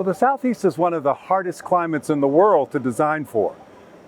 Well, the Southeast is one of the hardest climates in the world to design for.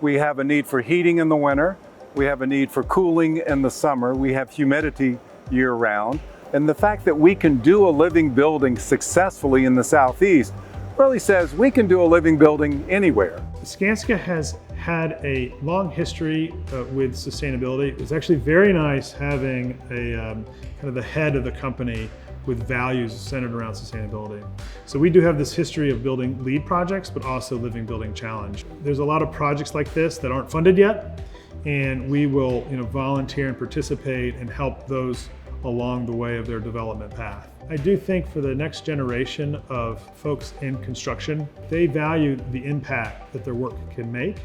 We have a need for heating in the winter. We have a need for cooling in the summer. We have humidity year-round. And the fact that we can do a living building successfully in the Southeast really says we can do a living building anywhere. Skanska has had a long history with sustainability. It's actually very nice having a kind of the head of the company with values centered around sustainability. So we do have this history of building LEED projects, but also Living Building Challenge. There's a lot of projects like this that aren't funded yet, and we will volunteer and participate and help those along the way of their development path. I do think for the next generation of folks in construction, they value the impact that their work can make.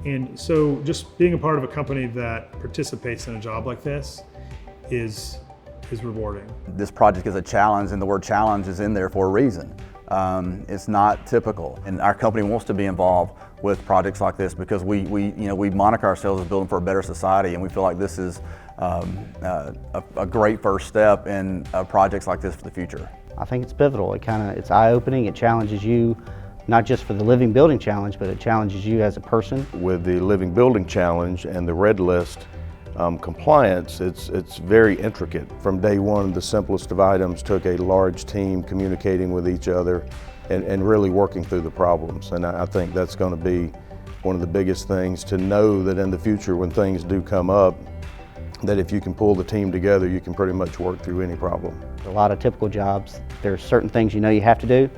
And so just being a part of a company that participates in a job like this is rewarding. This project is a challenge, and the word challenge is in there for a reason. It's not typical, and our company wants to be involved with projects like this because we moniker ourselves as building for a better society, and we feel like this is a great first step in projects like this for the future. I think it's pivotal. It's eye-opening. It challenges you, not just for the Living Building Challenge, but it challenges you as a person. With the Living Building Challenge and the Red List compliance, it's very intricate. From day one, the simplest of items took a large team communicating with each other and really working through the problems. And I think that's going to be one of the biggest things, to know that in the future when things do come up, that if you can pull the team together, you can pretty much work through any problem. A lot of typical jobs, there's certain things you know you have to do,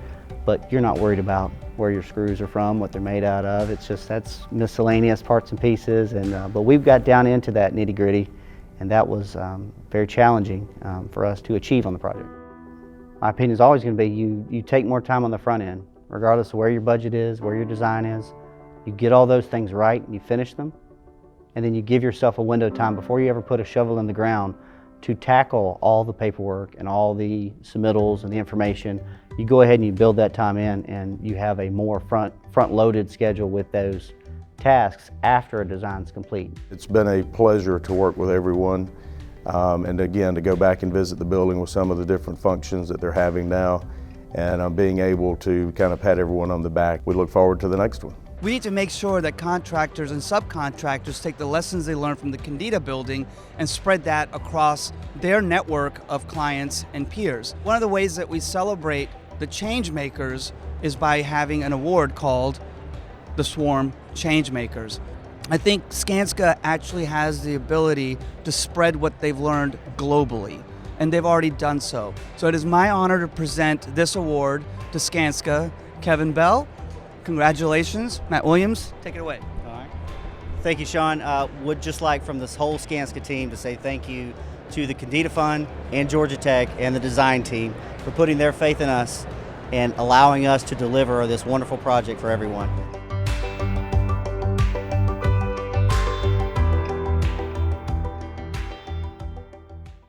but you're not worried about where your screws are from, what they're made out of. It's just, that's miscellaneous parts and pieces. But we've got down into that nitty-gritty, and that was very challenging for us to achieve on the project. My opinion is always going to be you take more time on the front end, regardless of where your budget is, where your design is. You get all those things right and you finish them, and then you give yourself a window of time before you ever put a shovel in the ground to tackle all the paperwork and all the submittals and the information. You go ahead and you build that time in, and you have a more front-loaded schedule with those tasks after a design's complete. It's been a pleasure to work with everyone, and again, to go back and visit the building with some of the different functions that they're having now, and being able to kind of pat everyone on the back. We look forward to the next one. We need to make sure that contractors and subcontractors take the lessons they learned from the Kendeda building and spread that across their network of clients and peers. One of the ways that we celebrate the change makers is by having an award called the Swarm Changemakers. I think Skanska actually has the ability to spread what they've learned globally, and they've already done so. So it is my honor to present this award to Skanska. Kevin Bell, congratulations. Matt Williams, take it away. All right. Thank you, Sean. Would just like from this whole Skanska team to say thank you to the Kendeda Fund and Georgia Tech and the design team for putting their faith in us and allowing us to deliver this wonderful project for everyone.